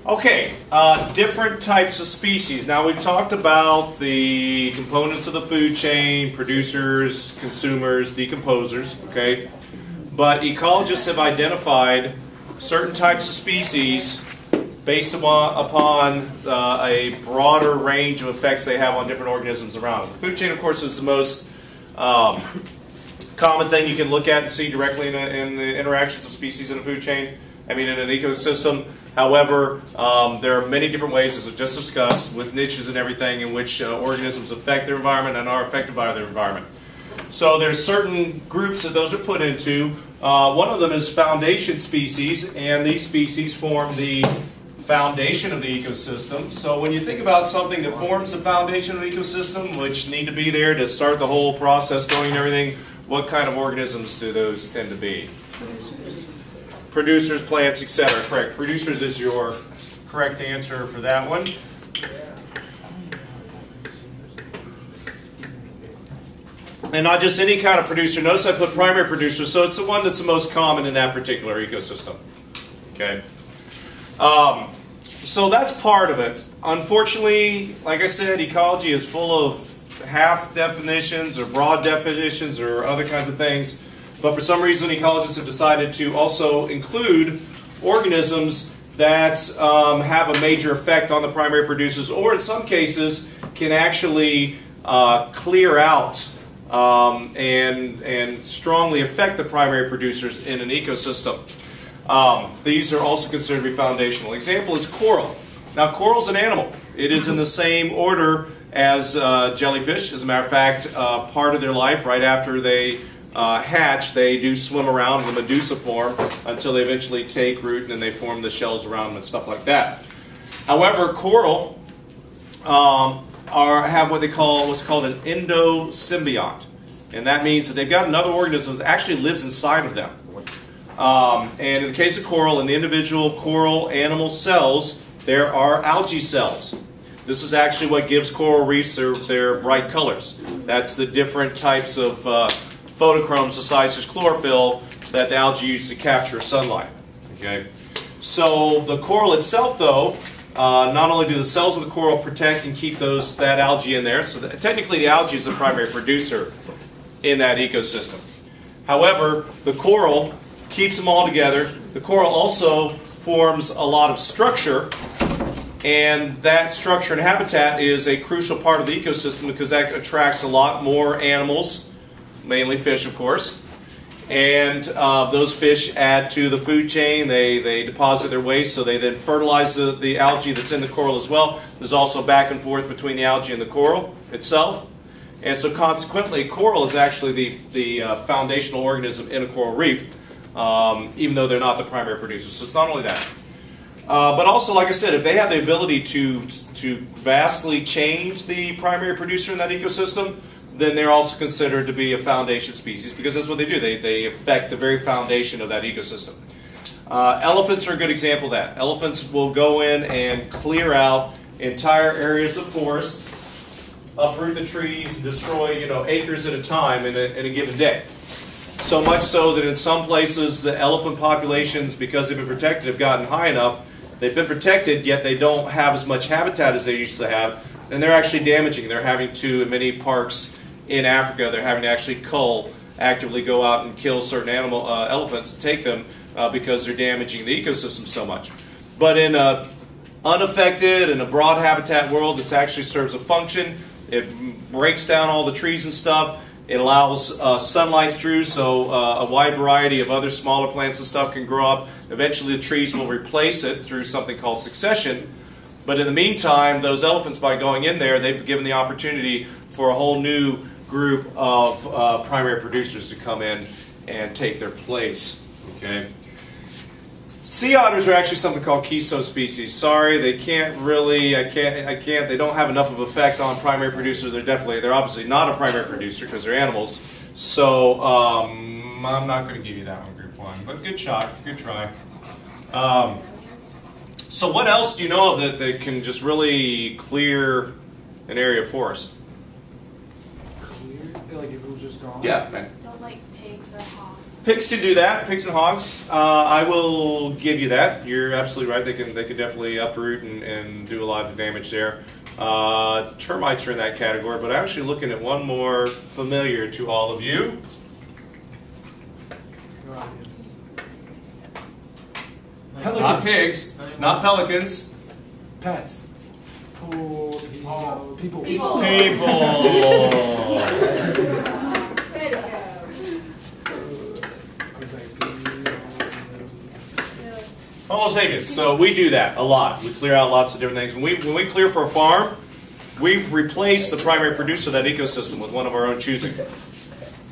Okay, different types of species. Now we've talked about the components of the food chain, producers, consumers, decomposers, okay? But ecologists have identified certain types of species based upon a broader range of effects they have on different organisms around them. The food chain, of course, is the most common thing you can look at and see directly in the interactions of species in a food chain. I mean, in an ecosystem. However, there are many different ways, as I just discussed, with niches and everything, in which organisms affect their environment and are affected by their environment. So there's certain groups that those are put into. One of them is foundation species, and these species form the foundation of the ecosystem. So when you think about something that forms the foundation of the ecosystem, which need to be there to start the whole process going and everything, what kind of organisms do those tend to be? Producers, plants, etc. Correct. Producers is your correct answer for that one. And not just any kind of producer. Notice I put primary producer, so it's the one that's the most common in that particular ecosystem. Okay. So that's part of it. Unfortunately, like I said, ecology is full of half definitions or broad definitions or other kinds of things. But for some reason, ecologists have decided to also include organisms that have a major effect on the primary producers, or in some cases can actually clear out and strongly affect the primary producers in an ecosystem. These are also considered to be foundational. Example is coral. Now, coral is an animal. It is in the same order as jellyfish. As a matter of fact, part of their life, right after they hatch, they do swim around in the medusa form until they eventually take root and then they form the shells around them and stuff like that. However, coral have what they call what's called an endosymbiont, and that means that they've got another organism that actually lives inside of them. And in the case of coral, in the individual coral animal cells, there are algae cells. This is actually what gives coral reefs their bright colors. That's the different types of photochromes besides just chlorophyll that the algae use to capture sunlight. Okay, so the coral itself, though, not only do the cells of the coral protect and keep that algae in there, so technically the algae is the primary producer in that ecosystem. However, the coral keeps them all together. The coral also forms a lot of structure, and that structure and habitat is a crucial part of the ecosystem because that attracts a lot more animals, mainly fish, of course, and those fish add to the food chain. They deposit their waste, so they then fertilize the algae that's in the coral as well. There's also back and forth between the algae and the coral itself, and so consequently, coral is actually the foundational organism in a coral reef, even though they're not the primary producers. So it's not only that. But also, like I said, if they have the ability to vastly change the primary producer in that ecosystem, then they're also considered to be a foundation species because that's what they do. They affect the very foundation of that ecosystem. Elephants are a good example of that. Elephants will go in and clear out entire areas of forest, uproot the trees, and destroy acres at a time in a given day. So much so that in some places the elephant populations, because they've been protected, have gotten high enough. They've been protected, yet they don't have as much habitat as they used to have, and they're actually damaging. They're having to, in many parks in Africa, they're having to actually actively go out and kill certain elephants and take them because they're damaging the ecosystem so much. But in an unaffected and a broad habitat world, this actually serves a function. It breaks down all the trees and stuff. It allows sunlight through, so a wide variety of other smaller plants and stuff can grow up. Eventually the trees will replace it through something called succession. But in the meantime, those elephants, by going in there, they've given the opportunity for a whole new group of primary producers to come in and take their place. Okay. Sea otters are actually something called keystone species. Sorry, they can't really, they don't have enough of effect on primary producers. They're obviously not a primary producer because they're animals. So I'm not going to give you that one, group one. But good shot, good try. So what else do you know of that can just really clear an area of forest? Clear? Like if it was just gone? Yeah, man. Don't like pigs or hogs. Pigs can do that. Pigs and hogs. I will give you that. You're absolutely right. They can definitely uproot and do a lot of damage there. Termites are in that category, but I'm actually looking at one more familiar to all of you. Pelican. Not pigs, not pelicans. Pets. People. People. Homo sapiens. So we do that a lot. We clear out lots of different things. When we clear for a farm, we replace the primary producer of that ecosystem with one of our own choosing.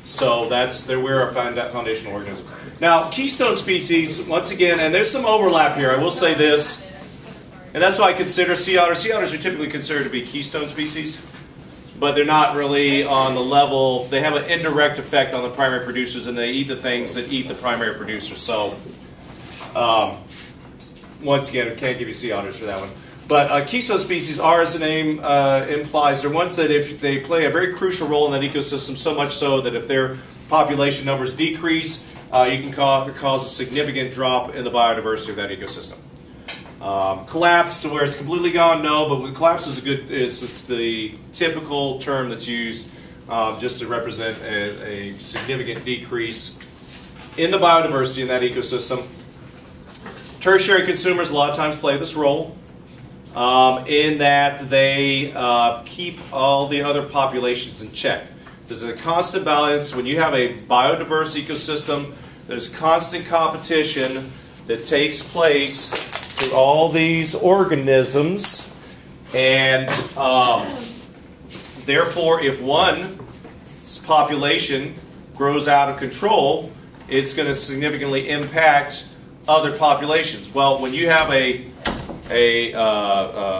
So we're our foundational organisms. Now, keystone species, once again, and there's some overlap here. I will say this, and that's why I consider sea otters. Sea otters are typically considered to be keystone species, but they're not really on the level. They have an indirect effect on the primary producers, and they eat the things that eat the primary producers. So, once again, I can't give you sea otters for that one. But keystone species are, as the name implies, they're ones that if they play a very crucial role in that ecosystem, so much so that if their population numbers decrease, you can cause a significant drop in the biodiversity of that ecosystem. Collapse to where it's completely gone, no, but collapse is the typical term that's used just to represent a significant decrease in the biodiversity in that ecosystem. Tertiary consumers a lot of times play this role. In that they keep all the other populations in check. There's a constant balance. When you have a biodiverse ecosystem, there's constant competition that takes place through all these organisms, and therefore if one population grows out of control, it's going to significantly impact other populations. Well, when you have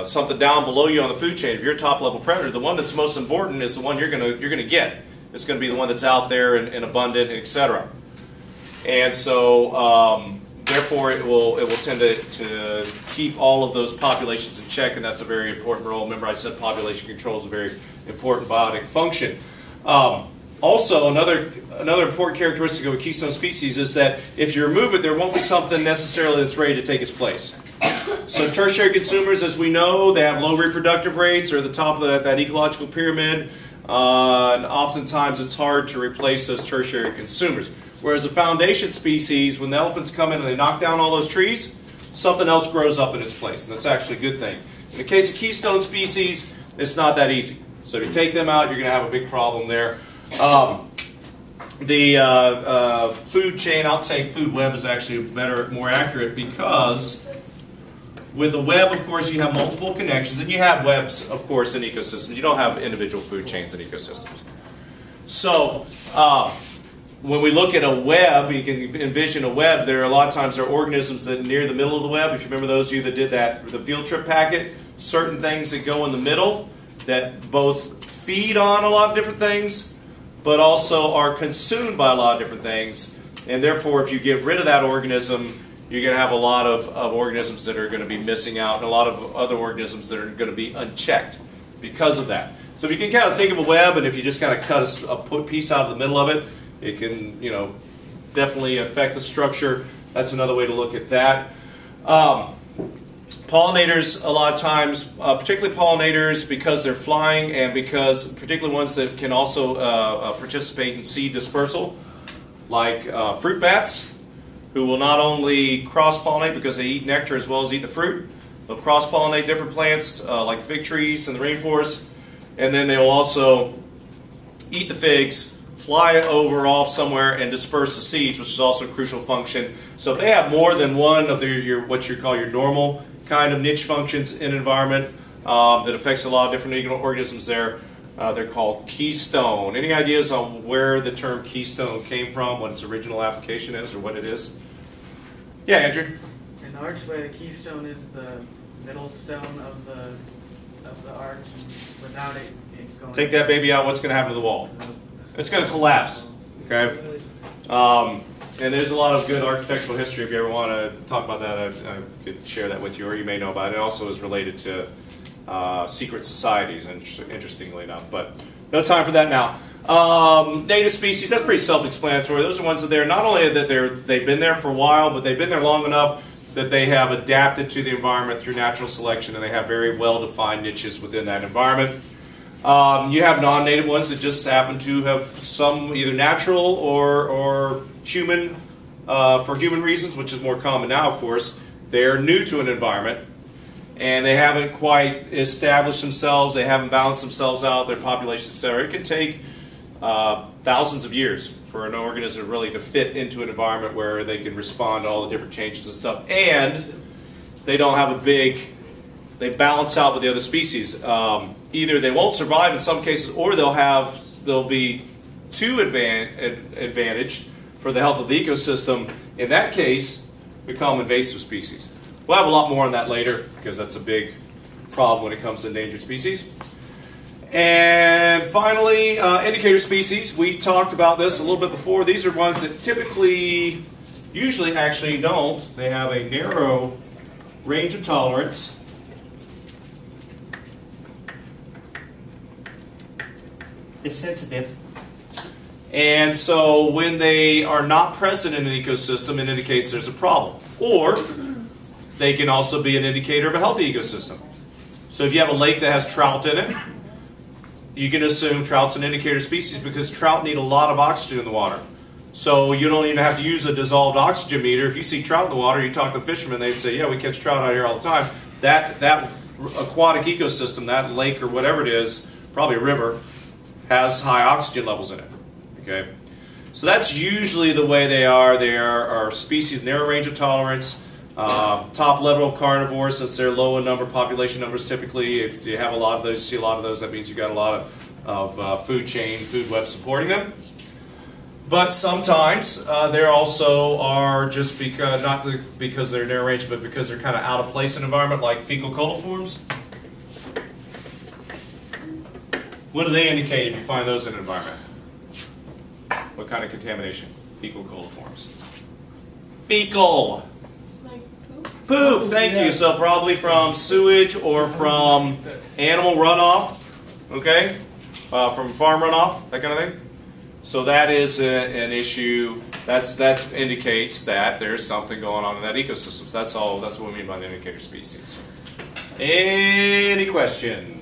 something down below you on the food chain, if you're a top level predator, the one that's most important is the one you're gonna get. It's going to be the one that's out there and abundant, etc. And so therefore it will tend to keep all of those populations in check, and that's a very important role. Remember, I said population control is a very important biotic function. Also, another important characteristic of a keystone species is that if you remove it, there won't be something necessarily that's ready to take its place. So tertiary consumers, as we know, they have low reproductive rates. They're at the top of that ecological pyramid. And oftentimes it's hard to replace those tertiary consumers. Whereas a foundation species, when the elephants come in and they knock down all those trees, something else grows up in its place. And that's actually a good thing. In the case of keystone species, it's not that easy. So if you take them out, you're going to have a big problem there. The food chain, I'll take food web is actually better, more accurate, because with a web, of course, you have multiple connections, and you have webs, of course, in ecosystems. You don't have individual food chains in ecosystems. So when we look at a web, you can envision a web. There are a lot of times there are organisms that are near the middle of the web. If you remember those of you that did the field trip packet, certain things that go in the middle that both feed on a lot of different things, but also are consumed by a lot of different things. And therefore, if you get rid of that organism, you're going to have a lot of organisms that are going to be missing out, and a lot of other organisms that are going to be unchecked because of that. So if you can kind of think of a web, and if you just kind of cut a piece out of the middle of it, it can, definitely affect the structure. That's another way to look at that. Pollinators, a lot of times, particularly pollinators, because they're flying, and because particularly ones that can also participate in seed dispersal, like fruit bats, who will not only cross-pollinate because they eat nectar as well as eat the fruit. They'll cross-pollinate different plants like fig trees in the rainforest, and then they will also eat the figs, fly over off somewhere, and disperse the seeds, which is also a crucial function. So if they have more than one of what you call your normal kind of niche functions in an environment that affects a lot of different organisms there, they're called keystone. Any ideas on where the term keystone came from, what its original application is, or what it is? Yeah, Andrew? In the archway, the keystone is the middle stone of the arch, and without it, it's going... Take that baby out, what's going to happen to the wall? It's going to collapse, okay? And there's a lot of good architectural history. If you ever want to talk about that, I could share that with you, or you may know about it. It also is related to secret societies, interestingly enough. But no time for that now. Native species, that's pretty self-explanatory. Those are ones that not only that they've been there for a while, but they've been there long enough that they have adapted to the environment through natural selection, and they have very well-defined niches within that environment. You have non-native ones that just happen to have some either natural or human, for human reasons, which is more common now, of course. They're new to an environment, and they haven't quite established themselves, they haven't balanced themselves out, their populations, etc. It can take thousands of years for an organism really to fit into an environment where they can respond to all the different changes and stuff, and they don't have they balance out with the other species. Either they won't survive in some cases, or they'll be too advantaged for the health of the ecosystem. In that case, become invasive species. We'll have a lot more on that later, because that's a big problem when it comes to endangered species. And finally, indicator species. We talked about this a little bit before. These are ones that usually actually don't. They have a narrow range of tolerance. It's sensitive. And so when they are not present in an ecosystem, it indicates there's a problem. Or they can also be an indicator of a healthy ecosystem. So if you have a lake that has trout in it, you can assume trout's an indicator species because trout need a lot of oxygen in the water. So you don't even have to use a dissolved oxygen meter. If you see trout in the water, you talk to fishermen, they'd say, yeah, we catch trout out here all the time. That aquatic ecosystem, that lake or whatever it is, probably a river, has high oxygen levels in it. Okay, so that's usually the way they are. They are species, narrow range of tolerance, top level carnivores, since they're low in number, population numbers typically. If you have a lot of those, you see a lot of those, that means you've got a lot of food web supporting them. But sometimes they also are just because, not because they're narrow range, but because they're kind of out of place in environment, like fecal coliforms. What do they indicate if you find those in an environment? What kind of contamination? Fecal coliforms. Fecal. Like poop? Poop, thank you. So probably from sewage or from animal runoff, okay? From farm runoff, that kind of thing. So that is an issue. That indicates that there's something going on in that ecosystem. So that's what we mean by the indicator species. Any questions?